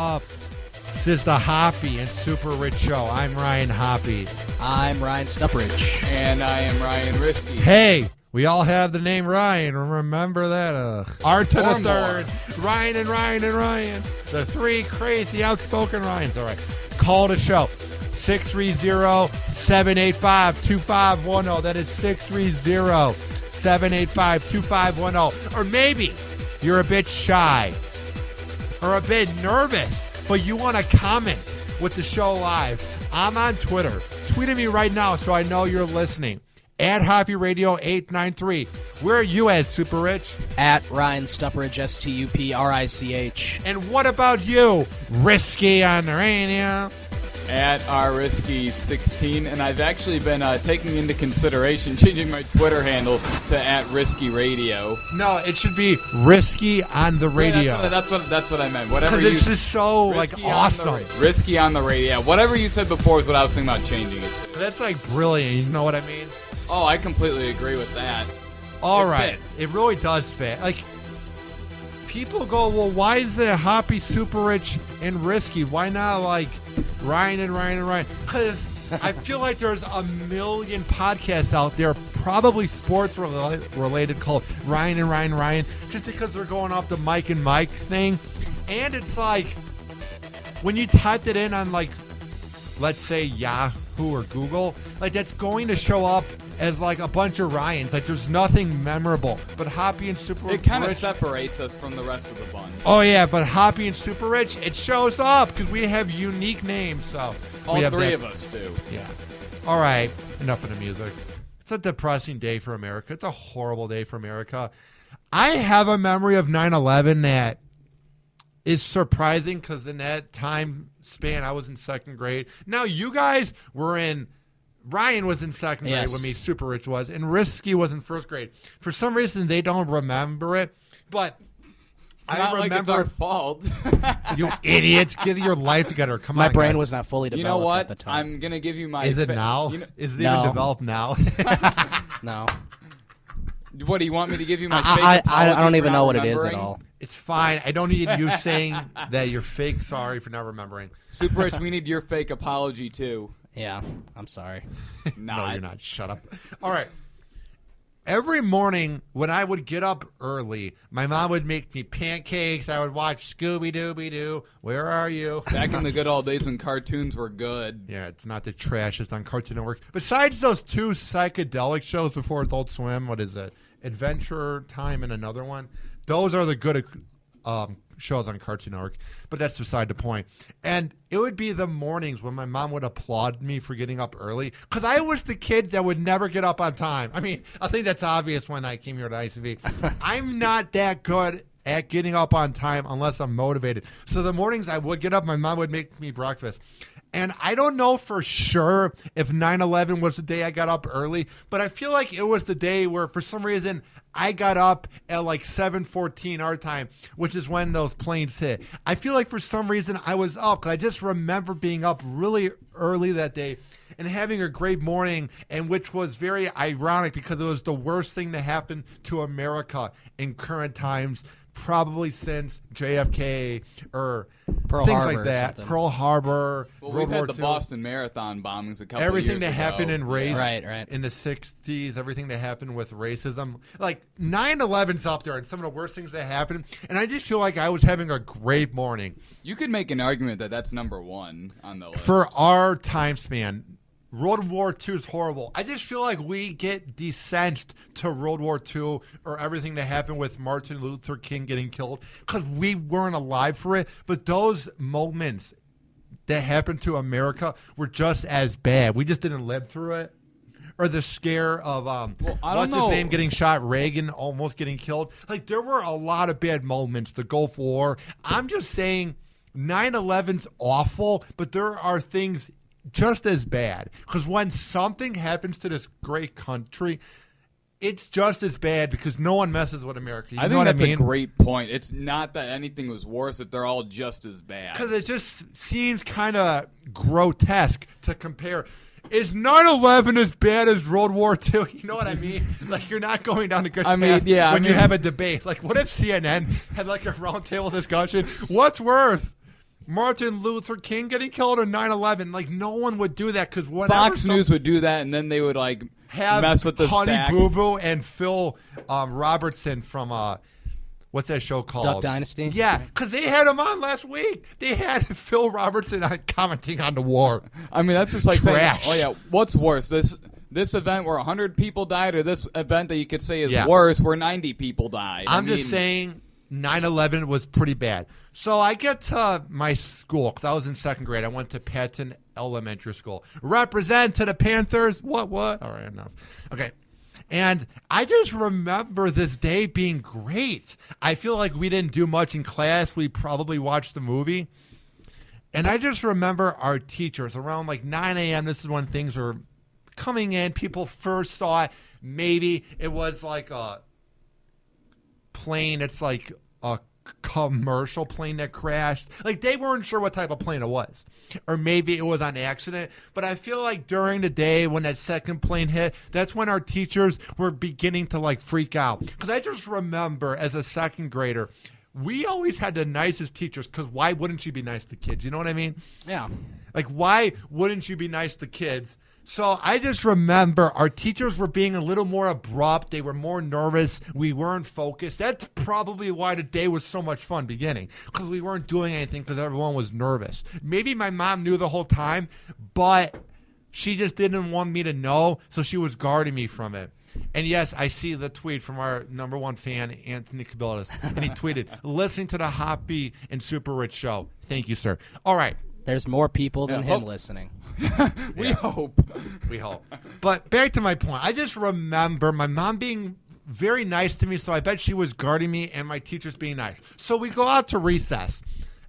up? This is the Hoppe and Super Rich Show. I'm Ryan Hoppe. I'm Ryan Stuprich. And I am Ryan Risky. Hey, we all have the name Ryan. Remember that? R to the third. Ryan and Ryan and Ryan. The three crazy outspoken Ryans. All right. Call the show. 630-785-2510. That is 630-785-2510. Or maybe you're a bit shy or a bit nervous, but you want to comment with the show live. I'm on Twitter. Tweet at me right now so I know you're listening. At Hoppe Radio 893. Where are you at, Super Rich? At Ryan Stuprich, STUPRICH. And what about you, Risky on the radio? At rrisky16, and I've actually been taking into consideration changing my Twitter handle to at Risky Radio. No, it should be Risky on the radio. Yeah, that's what I meant. Whatever you. Because it's just so awesome. Risky on the radio. Whatever you said before is what I was thinking about changing it to. That's brilliant. You know what I mean? Oh, I completely agree with that. All right, it really does fit. People go, well, why is it Hoppe, Super Rich, and Risky? Why not Ryan and Ryan and Ryan? Because I feel like there's a million podcasts out there, probably sports related, called Ryan and Ryan and Ryan, just because they're going off the Mike and Mike thing. And it's when you typed it in on let's say Yahoo or Google, that's going to show up as a bunch of Ryans. There's nothing memorable. But Hoppe and Super Rich, it kind of separates us from the rest of the bunch. Oh yeah, but Hoppe and Super Rich, it shows up because we have unique names. So all three of us do. Yeah. All right. Enough of the music. It's a depressing day for America. It's a horrible day for America. I have a memory of 9/11 that is surprising because in that time span I was in second grade. Now you guys were in. Ryan was in second grade when me, Super Rich was, and Risky was in first grade. For some reason, they don't remember it, but it's not like it's our fault. You idiots, get your life together. Come on, my brain was not fully developed. You know what? At the time. I'm gonna give you my. Is it now? Is it even developed now? No. What do you want me to give you my? I don't even know what it is at all. It's fine. I don't need you saying that you're fake. Sorry for not remembering. Super Rich, we need your fake apology too. Yeah, I'm sorry. No, you're not. Shut up. All right. Every morning when I would get up early, my mom would make me pancakes. I would watch Scooby-Dooby-Doo. Where are you? Back in the good old days when cartoons were good. Yeah, it's not the trash. It's on Cartoon Network. Besides those two psychedelic shows before Adult Swim, what is it? Adventure Time and another one. Those are the good shows on Cartoon Network, but that's beside the point. And it would be the mornings when my mom would applaud me for getting up early because I was the kid that would never get up on time. I mean, I think that's obvious when I came here to ICV. I'm not that good at getting up on time unless I'm motivated. So the mornings I would get up, my mom would make me breakfast. And I don't know for sure if 9/11 was the day I got up early, but I feel like it was the day where for some reason I got up at 7:14 our time, which is when those planes hit. I feel like for some reason I was up because I just remember being up really early that day and having a great morning, and which was very ironic because it was the worst thing to happen to America in current times, probably since JFK or Pearl things Harbor like that. Pearl Harbor, well, World we've War had the II. Boston Marathon bombings a couple Everything years that ago. happened in race Right. in the 60s, everything that happened with racism. 9/11's up there and some of the worst things that happened. And I just feel like I was having a great morning. You could make an argument that that's number one on the list. For our time span, World War II is horrible. I just feel like we get decensed to World War II or everything that happened with Martin Luther King getting killed because we weren't alive for it. But those moments that happened to America were just as bad. We just didn't live through it. Or the scare of what's his name getting shot, Reagan almost getting killed. There were a lot of bad moments. The Gulf War. I'm just saying 9/11's awful, but there are things just as bad. Because when something happens to this great country, it's just as bad because no one messes with America. I think that's a great point. It's not that anything was worse, that they're all just as bad. Because it just seems kind of grotesque to compare. Is 9/11 as bad as World War II? You know what I mean? You're not going down a good path when you have a debate. What if CNN had a roundtable discussion? What's worse? Martin Luther King getting killed on 9/11. Like, no one would do that because Fox News would do that, and then they would like have mess with the Honey facts. Boo Boo and Phil Robertson from what's that show called? Duck Dynasty? Yeah, because they had him on last week. They had Phil Robertson commenting on the war. I mean, that's just like Trash. saying, oh yeah, what's worse, this event where 100 people died, or this event that you could say is Yeah. worse where 90 people died? I'm just saying 9/11 was pretty bad. So I get to my school, because I was in second grade. I went to Patton Elementary School. Represent to the Panthers. What? All right, enough. Okay. And I just remember this day being great. I feel like we didn't do much in class. We probably watched the movie. And I just remember our teachers around like 9 a.m. This is when things were coming in. People first saw it. Maybe it was like a plane. It's like a commercial plane that crashed. Like, they weren't sure what type of plane it was. Or maybe it was on accident. But I feel like during the day when that second plane hit, that's when our teachers were beginning to like freak out. Because I just remember as a second grader, we always had the nicest teachers, because why wouldn't you be nice to kids? You know what I mean? Yeah. Like, why wouldn't you be nice to kids? So I just remember our teachers were being a little more abrupt. They were more nervous. We weren't focused. That's probably why the day was so much fun beginning, because we weren't doing anything because everyone was nervous. Maybe my mom knew the whole time, but she just didn't want me to know, so she was guarding me from it. And yes, I see the tweet from our number one fan, Anthony Kabilis, and he tweeted, listening to the Hoppe and Super Rich show. Thank you, sir. All right. There's more people than him hope- listening. We hope. We hope. But back to my point. I just remember my mom being very nice to me, so I bet she was guarding me, and my teachers being nice. So we go out to recess.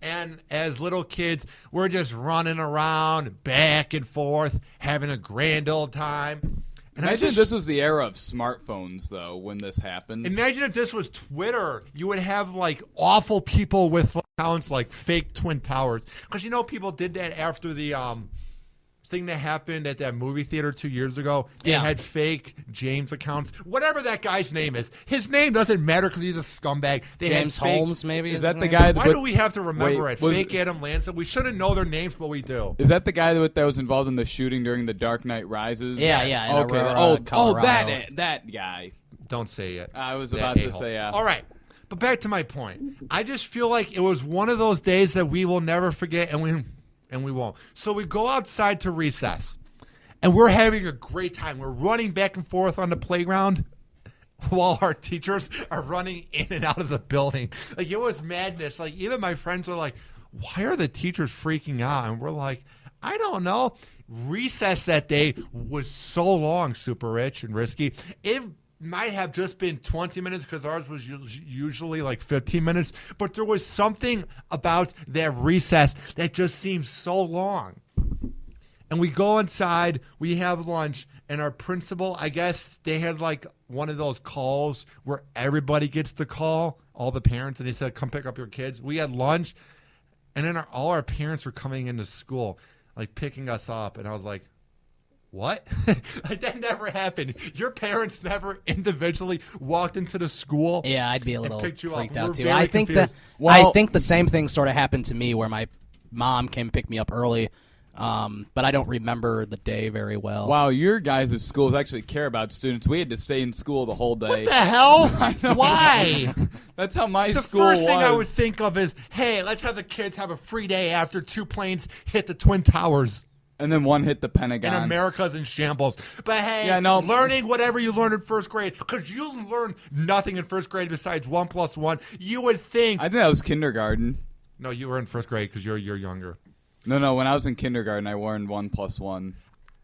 And as little kids, we're just running around back and forth, having a grand old time. And Imagine if this was the era of smartphones, though, when this happened. Imagine if this was Twitter. You would have, like, awful people with accounts like fake Twin Towers. Because, you know, people did that after the thing that happened at that movie theater 2 years ago. They had fake James accounts. Whatever that guy's name is. His name doesn't matter because he's a scumbag. They James had fake, Holmes, maybe? Is that the guy? Why do we have to remember Wait, it? was Fake Adam Lanza? We shouldn't know their names, but we do. Is that the guy that was involved in the shooting during The Dark Knight Rises? Yeah, yeah. in Okay. Aurora, Colorado. that guy. Don't say it. I was That about to a-hole. say. All right. But back to my point. I just feel like it was one of those days that we will never forget, and we won't. So we go outside to recess, and we're having a great time. We're running back and forth on the playground while our teachers are running in and out of the building. Like, it was madness. Like, even my friends were like, why are the teachers freaking out? And we're like, I don't know. Recess that day was so long, Super Rich and Risky. It might have just been 20 minutes because ours was usually like 15 minutes. But there was something about that recess that just seemed so long. And we go inside, we have lunch, and our principal, I guess they had like one of those calls where everybody gets to call, all the parents, and they said, come pick up your kids. We had lunch, and then all our parents were coming into school, like picking us up. And I was like, what? Like, that never happened. Your parents never individually walked into the school. Yeah, I'd be a little picked you up. freaked We're out too. very I think confused. I think the same thing sort of happened to me, where my mom came pick me up early, but I don't remember the day very well. Wow, your guys' schools actually care about students. We had to stay in school the whole day. What the hell? Why? That's how my The school first was. thing I would think of is, hey, let's have the kids have a free day after 2 planes hit the Twin Towers. And then one hit the Pentagon. And America's in shambles. But hey, Yeah, no. learning whatever you learned in first grade, because you learn nothing in first grade besides 1 + 1. You would think. I think that was kindergarten. No, you were in first grade because you're younger. No, when I was in kindergarten, I learned 1 + 1.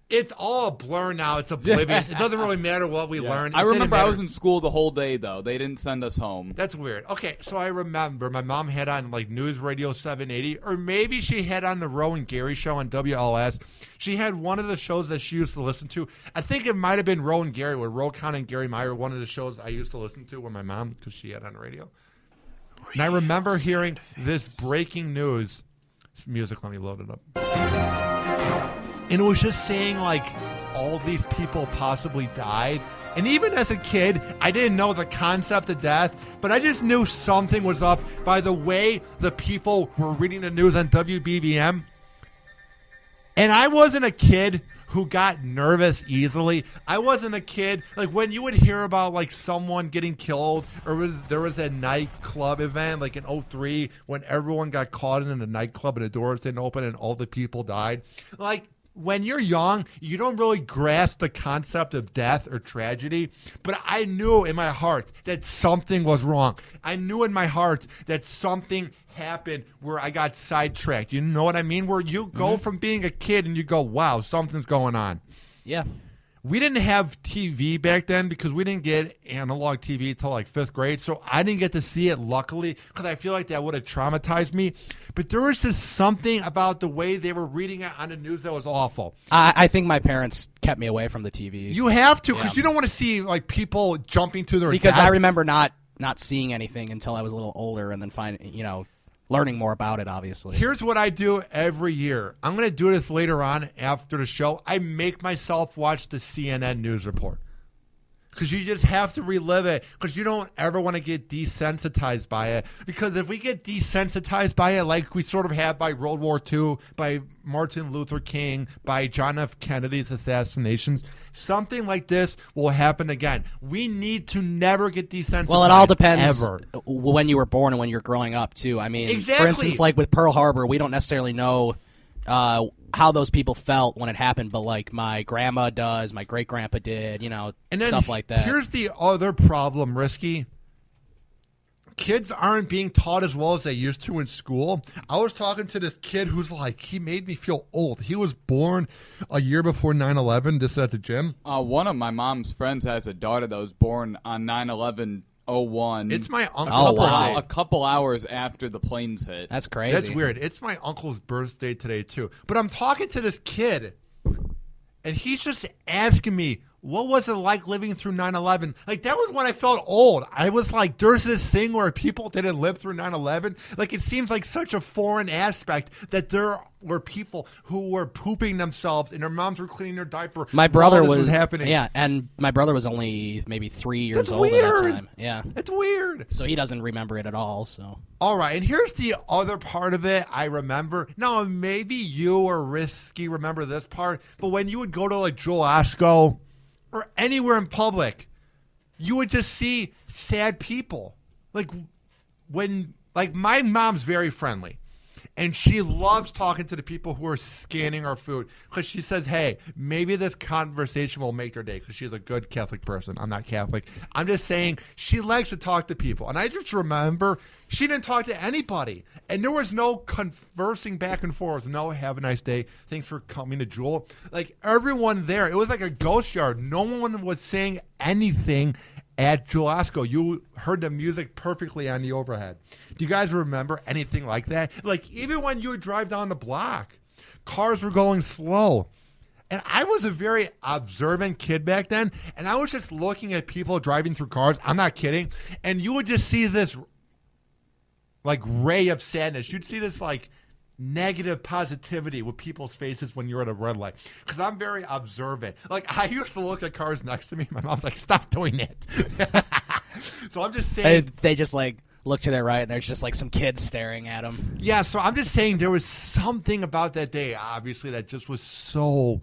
It's all a blur now. It's oblivious. It doesn't really matter what we learned. I It didn't remember I matter. was in school the whole day, though. They didn't send us home. That's weird. Okay, so I remember my mom had on like News Radio 780, or maybe she had on the Roe and Gary show on WLS. She had one of the shows that she used to listen to. I think it might have been Roe and Gary, where Roe Count and Gary Meyer, one of the shows I used to listen to with my mom because she had on the radio. And I remember hearing this breaking news. This music, let me load it up. And it was just saying like all these people possibly died. And even as a kid, I didn't know the concept of death, but I just knew something was up by the way the people were reading the news on WBBM. And I wasn't a kid who got nervous easily. I wasn't a kid like when you would hear about like someone getting killed, or there was a nightclub event like in 2003 when everyone got caught in a nightclub and the doors didn't open and all the people died. Like when you're young, you don't really grasp the concept of death or tragedy, but I knew in my heart that something was wrong. I knew in my heart that something happened where I got sidetracked. You know what I mean? Where you go from being a kid and you go, wow, something's going on. Yeah. We didn't have TV back then because we didn't get analog TV until like 5th grade, so I didn't get to see it, luckily, because I feel like that would have traumatized me. But there was just something about the way they were reading it on the news that was awful. I think my parents kept me away from the TV. You have to, because you don't want to see like people jumping to their because death. I remember not seeing anything until I was a little older, and then learning more about it, obviously. Here's what I do every year. I'm going to do this later on after the show. I make myself watch the CNN news report. Because you just have to relive it. Because you don't ever want to get desensitized by it. Because if we get desensitized by it, like we sort of had by World War II, by Martin Luther King, by John F. Kennedy's assassinations, something like this will happen again. We need to never get desensitized. Well, it all depends ever. when you were born and when you're growing up, too. I mean, exactly. For instance, like with Pearl Harbor, we don't necessarily know how those people felt when it happened, but like my grandma does, my great-grandpa did, and then stuff like that. Here's the other problem, Risky. Kids aren't being taught as well as they used to in school. I was talking to this kid who's like, he made me feel old. He was born a year before 9/11, just at the gym. One of my mom's friends has a daughter that was born on 9/11/01. It's my uncle. Oh, wow. A couple hours after the planes hit. That's crazy. That's weird. It's my uncle's birthday today, too. But I'm talking to this kid, and he's just asking me, what was it like living through 9/11? Like, that was when I felt old. I was like, there's this thing where people didn't live through 9/11. Like, it seems like such a foreign aspect that there were people who were pooping themselves and their moms were cleaning their diaper. My brother while this was happening. Yeah, and my brother was only maybe 3 years That's old weird. at that time. Yeah. It's weird. So he doesn't remember it at all, so. All right, and here's the other part of it I remember. Now, maybe you or Risky remember this part, but when you would go to, like, Joel Osco or anywhere in public, you would just see sad people. Like, my mom's very friendly, and she loves talking to the people who are scanning our food because she says, hey, maybe this conversation will make their day because she's a good Catholic person. I'm not Catholic. I'm just saying she likes to talk to people. And I just remember she didn't talk to anybody. And there was no conversing back and forth. No, have a nice day. Thanks for coming to Jewel. Like, everyone there, it was like a ghost yard. No one was saying anything at Jewel Osco. You heard the music perfectly on the overhead. Do you guys remember anything like that? Like, even when you would drive down the block, cars were going slow. And I was a very observant kid back then, and I was just looking at people driving through cars. I'm not kidding. And you would just see this, like, ray of sadness. You'd see this, like, negative positivity with people's faces when you're at a red light. Because I'm very observant. Like, I used to look at cars next to me. My mom's like, stop doing it. So I'm just saying. They just, like, look to their right, and there's just, like, some kids staring at them. Yeah, so I'm just saying there was something about that day, obviously, that just was so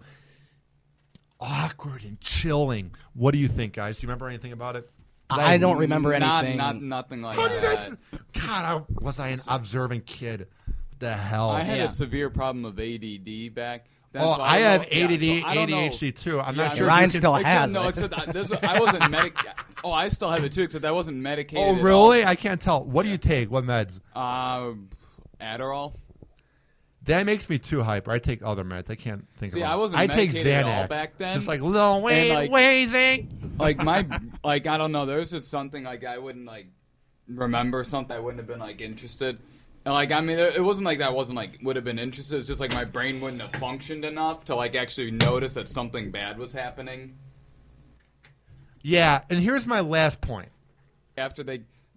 awkward and chilling. What do you think, guys? Do you remember anything about it? I don't remember anything. Nothing like How that. do you guys? God, was I an observant kid? What the hell? I had Yeah. a severe problem of ADD back. I have ADD, I don't know. ADHD too. I'm not Yeah, sure. Ryan if you still can, has it. Except I wasn't medicated. Oh, I still have it too, except I wasn't medicated. Oh, at really? I can't tell. What do you take? What meds? all. Adderall. That makes me too hyper. I take other meds. I can't think See, of. I wasn't I take medicated at all Xanax back then. Just like Lil Wayne, Wayzing. I don't know. There was just something like I wouldn't like remember something. I wouldn't have been like interested. And like I mean, it wasn't like that. I wasn't like would have been interested. It's just like my brain wouldn't have functioned enough to like actually notice that something bad was happening. Yeah, and here's my last point. After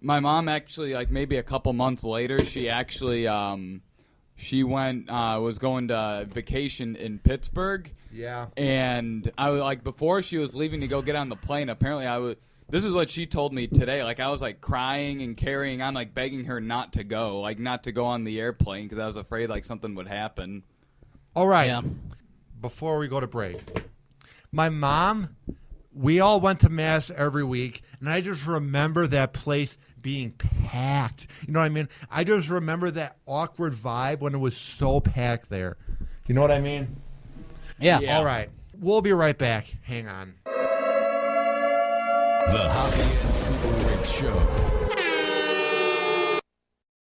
my mom actually like maybe a couple months later, she actually she was going to vacation in Pittsburgh. Yeah. And I was like, before she was leaving to go get on the plane, apparently this is what she told me today. Like, I was like crying and carrying on, like begging her not to go, like not to go on the airplane because I was afraid like something would happen. All right. Yeah. Before we go to break, my mom, we all went to Mass every week, and I just remember that place being packed. You know what I mean? I just remember that awkward vibe when it was so packed there. You know what I mean? Yeah. Yeah. All right. We'll be right back. Hang on. The Hoppe and Spreaker Show.